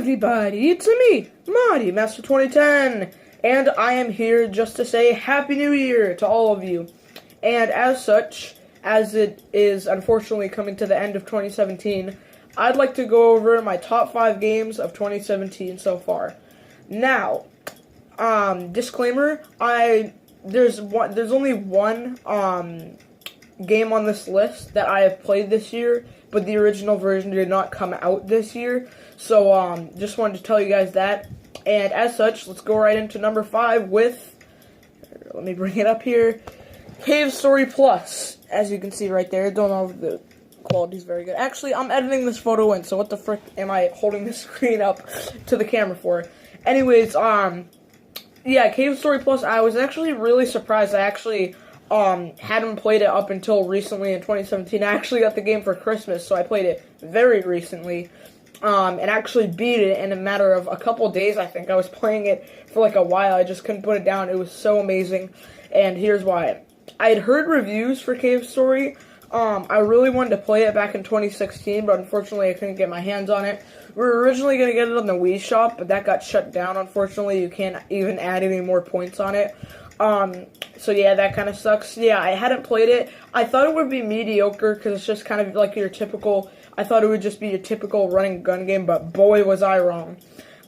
everybody, it's me, Marty, Master 2010, and I am here just to say Happy New Year to all of you. And as such, as it is unfortunately coming to the end of 2017, I'd like to go over my top 5 games of 2017 so far. Now, disclaimer, there's only one game on this list that I have played this year, but the original version did not come out this year. So, just wanted to tell you guys that. And as such, let's go right into number 5 with, let me bring it up here, Cave Story Plus. As you can see right there, don't know if the quality's very good. Actually, I'm editing this photo in, so what the frick am I holding the screen up to the camera for? Anyways, yeah, Cave Story Plus, I was actually really surprised. I actually hadn't played it up until recently in 2017. I actually got the game for Christmas, so I played it very recently, and actually beat it in a matter of a couple days, I think. I was playing it for like a while. I just couldn't put it down. It was so amazing, and here's why. I had heard reviews for Cave Story. I really wanted to play it back in 2016, but unfortunately I couldn't get my hands on it. We were originally going to get it on the Wii Shop, but that got shut down, unfortunately. You can't even add any more points on it. So yeah, that kind of sucks. Yeah, I hadn't played it. I thought it would be mediocre, because it's just kind of like your typical, I thought it would just be your typical running gun game, but boy was I wrong.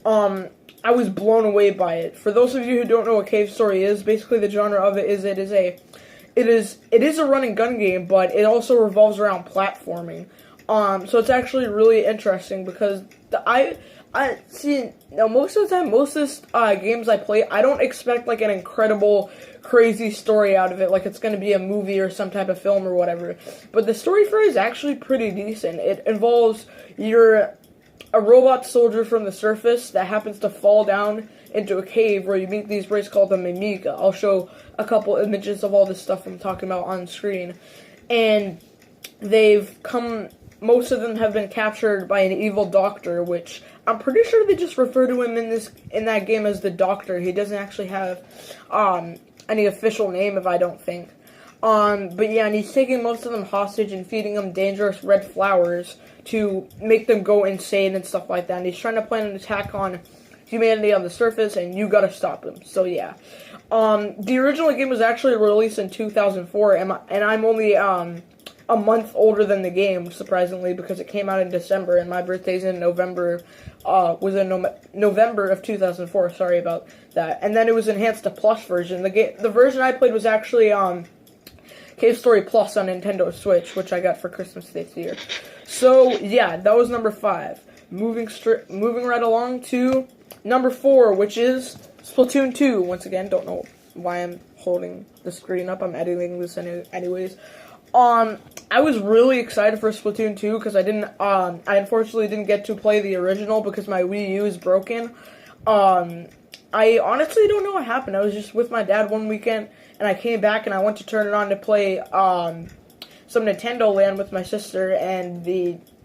I was blown away by it. For those of you who don't know what Cave Story is, basically the genre of it is it is a running gun game, but it also revolves around platforming. So it's actually really interesting, because I see, now most of the time, most of the games I play, I don't expect like an incredible, crazy story out of it, like it's going to be a movie or some type of film or whatever. But the story for it is actually pretty decent. It involves a robot soldier from the surface that happens to fall down into a cave where you meet these races called the Mimiga. I'll show a couple images of all this stuff I'm talking about on screen. And most of them have been captured by an evil doctor, which I'm pretty sure they just refer to him in that game as the Doctor. He doesn't actually have any official name, if I don't think. But yeah, and he's taking most of them hostage and feeding them dangerous red flowers to make them go insane and stuff like that. And he's trying to plan an attack on humanity on the surface, and you gotta stop him. So yeah. The original game was actually released in 2004, and I'm only a month older than the game, surprisingly, because it came out in December, and my birthday's in November, November of 2004, sorry about that. And then it was enhanced to Plus version. The version I played was actually, Cave Story Plus on Nintendo Switch, which I got for Christmas this year. So, yeah, that was number 5. Moving right along to number 4, which is Splatoon 2. Once again, don't know why I'm holding the screen up. I'm editing this anyways. I was really excited for Splatoon 2 because I unfortunately didn't get to play the original because my Wii U is broken. I honestly don't know what happened. I was just with my dad one weekend, and I came back and I went to turn it on to play some Nintendo Land with my sister, and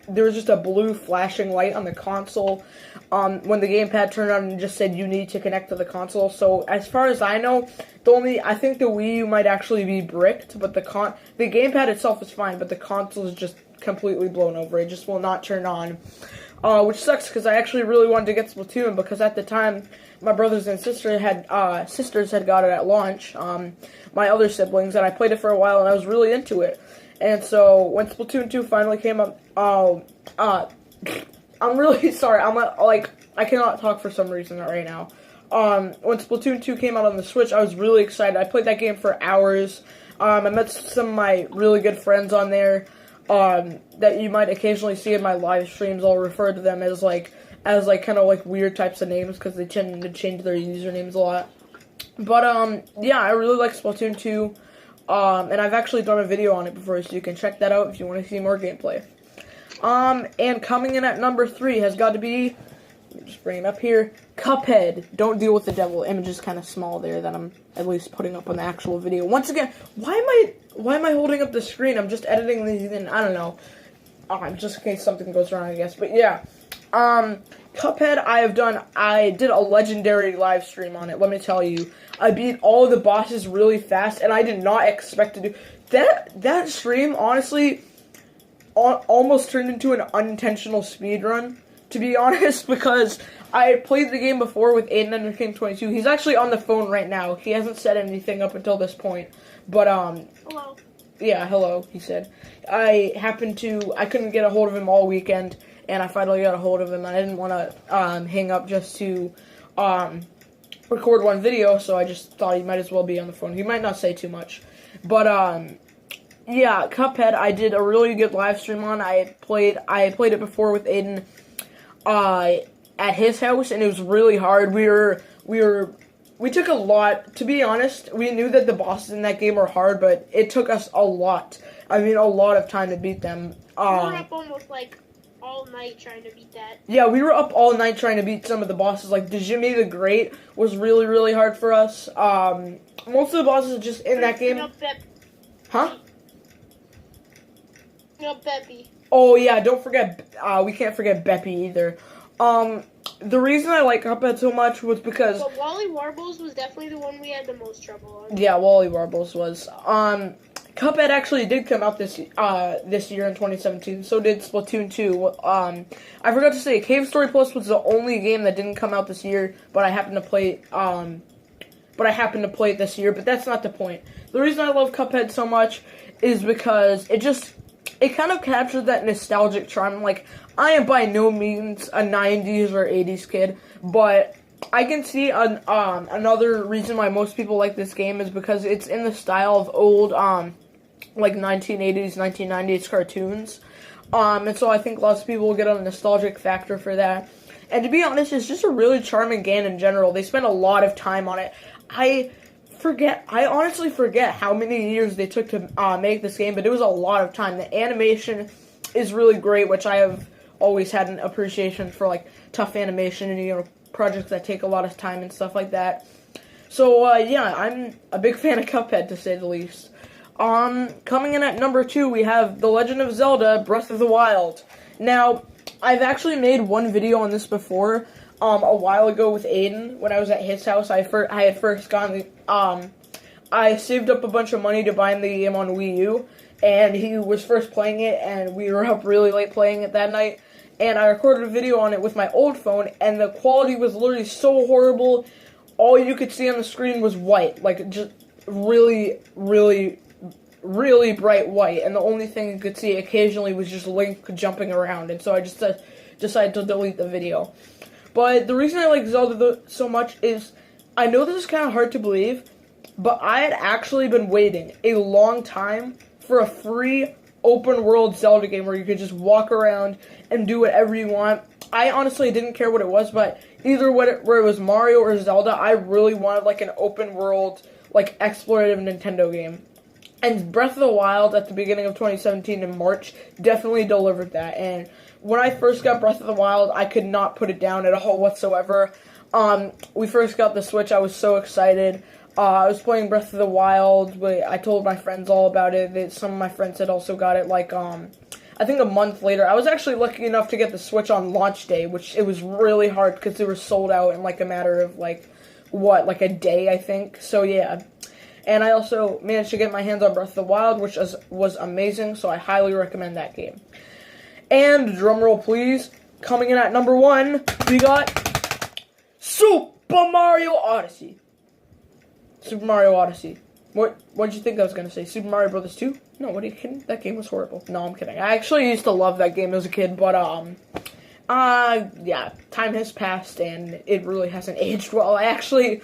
there was just a blue flashing light on the console when the gamepad turned on and just said you need to connect to the console. So as far as I know, I think the Wii U might actually be bricked, but the gamepad itself is fine, but the console is just completely blown over. It just will not turn on, which sucks because I actually really wanted to get Splatoon, because at the time my brothers and sisters had got it at launch, my other siblings, and I played it for a while and I was really into it. And so when Splatoon 2 finally came up, I'm really sorry. I cannot talk for some reason right now. When Splatoon 2 came out on the Switch, I was really excited. I played that game for hours. I met some of my really good friends on there that you might occasionally see in my live streams. I'll refer to them as kind of like weird types of names because they tend to change their usernames a lot. But yeah, I really like Splatoon 2. And I've actually done a video on it before, so you can check that out if you want to see more gameplay. And coming in at number 3 has got to be, let me just bring it up here, Cuphead, Don't Deal with the Devil. Image is kind of small there that I'm at least putting up on the actual video. Once again, why am I holding up the screen? I'm just editing these in, I don't know. Just in case something goes wrong, I guess. But yeah, Cuphead, I did a legendary live stream on it, let me tell you. I beat all the bosses really fast, and I did not expect to do that stream, honestly, almost turned into an unintentional speedrun, to be honest, because I played the game before with Aiden Under King 22. He's actually on the phone right now. He hasn't said anything up until this point, but Hello. yeah, hello, he said. I couldn't get a hold of him all weekend, and I finally got a hold of him, and I didn't want to hang up just to record one video, so I just thought he might as well be on the phone. He might not say too much, but yeah, Cuphead, I did a really good live stream on. I played it before with Aiden at his house, and it was really hard. We took a lot, to be honest. We knew that the bosses in that game were hard, but it took us a lot. I mean, a lot of time to beat them. We were up almost like all night trying to beat that. Yeah, we were up all night trying to beat some of the bosses. Like Jimmy the Great was really, really hard for us. Most of the bosses just in that game. Huh? No, Beppy. Oh yeah, don't forget. We can't forget Beppy either. The reason I like Cuphead so much was because. But Wally Warbles was definitely the one we had the most trouble on. Yeah, Wally Warbles was. Cuphead actually did come out this year in 2017. So did Splatoon 2. I forgot to say, Cave Story Plus was the only game that didn't come out this year, but I happened to play. It this year. But that's not the point. The reason I love Cuphead so much is because it kind of captured that nostalgic charm. Like, I am by no means a 90s or 80s kid, but I can see another reason why most people like this game is because it's in the style of old, like 1980s, 1990s cartoons. And so I think lots of people will get a nostalgic factor for that. And to be honest, it's just a really charming game in general. They spent a lot of time on it. I honestly forget how many years they took to make this game, but it was a lot of time. The animation is really great, which I have always had an appreciation for, like, tough animation and, projects that take a lot of time and stuff like that. So, yeah, I'm a big fan of Cuphead, to say the least. Coming in at number 2, we have The Legend of Zelda Breath of the Wild. Now, I've actually made one video on this before, a while ago with Aiden. When I was at his house, I had first gotten I saved up a bunch of money to buy the game on Wii U, and he was first playing it, and we were up really late playing it that night, and I recorded a video on it with my old phone, and the quality was literally so horrible. All you could see on the screen was white, like, just really, really, really bright white, and the only thing you could see occasionally was just Link jumping around, and so I just decided to delete the video. But the reason I like Zelda so much is, I know this is kind of hard to believe, but I had actually been waiting a long time for a free open-world Zelda game where you could just walk around and do whatever you want. I honestly didn't care what it was, but either where it was Mario or Zelda, I really wanted, like, an open-world, like, explorative Nintendo game. And Breath of the Wild at the beginning of 2017 in March definitely delivered that. And when I first got Breath of the Wild, I could not put it down at all whatsoever. We first got the Switch, I was so excited. I was playing Breath of the Wild, but I told my friends all about it. Some of my friends had also got it, like, I think a month later. I was actually lucky enough to get the Switch on launch day, which it was really hard because they were sold out in, like, a matter of, like, a day, I think. So, yeah. And I also managed to get my hands on Breath of the Wild, which was amazing, so I highly recommend that game. And, drumroll please, coming in at number 1, we got Super Mario Odyssey. Super Mario Odyssey. What did you think I was going to say? Super Mario Bros. 2? No, what are you kidding? That game was horrible. No, I'm kidding. I actually used to love that game as a kid, but, yeah, time has passed, and it really hasn't aged well. I actually,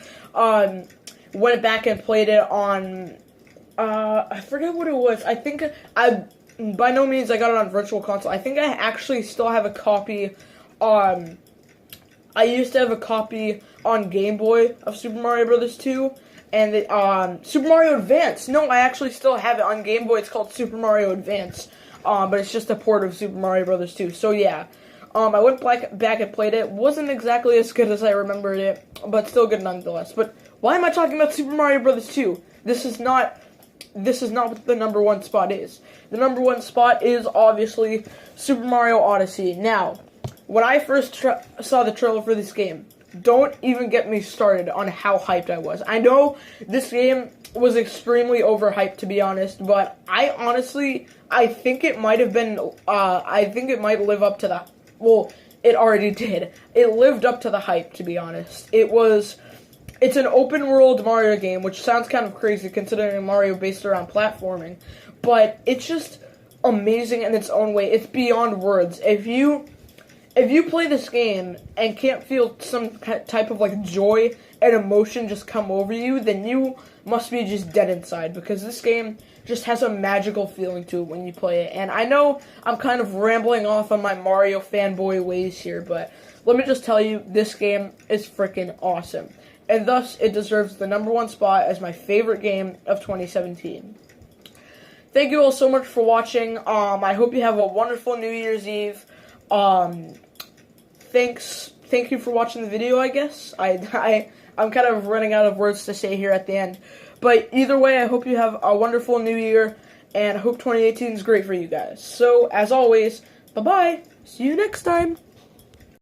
went back and played it on, I forget what it was. I think by no means I got it on Virtual Console. I think I actually still have a copy I used to have a copy on Game Boy of Super Mario Bros. 2, and Super Mario Advance. No, I actually still have it on Game Boy. It's called Super Mario Advance, but it's just a port of Super Mario Bros. 2. So yeah, I went back and played it. Wasn't exactly as good as I remembered it, but still good nonetheless. But why am I talking about Super Mario Bros. 2? This is not what the number 1 spot is. The number 1 spot is obviously Super Mario Odyssey. Now, when I first saw the trailer for this game, don't even get me started on how hyped I was. I know this game was extremely overhyped, to be honest, but I think it might have been, I think it might live up to that. Well, it already did. It lived up to the hype, to be honest. It's an open world Mario game, which sounds kind of crazy considering Mario based around platforming, but it's just amazing in its own way. It's beyond words. If you play this game and can't feel some type of like joy and emotion just come over you, then you must be just dead inside, because this game just has a magical feeling to it when you play it. And I know I'm kind of rambling off on my Mario fanboy ways here, but let me just tell you, this game is freaking awesome. And thus, it deserves the #1 spot as my favorite game of 2017. Thank you all so much for watching. I hope you have a wonderful New Year's Eve. Thank you for watching the video, I guess. I'm kind of running out of words to say here at the end. But either way, I hope you have a wonderful New Year, and I hope 2018 is great for you guys. So, as always, bye-bye. See you next time.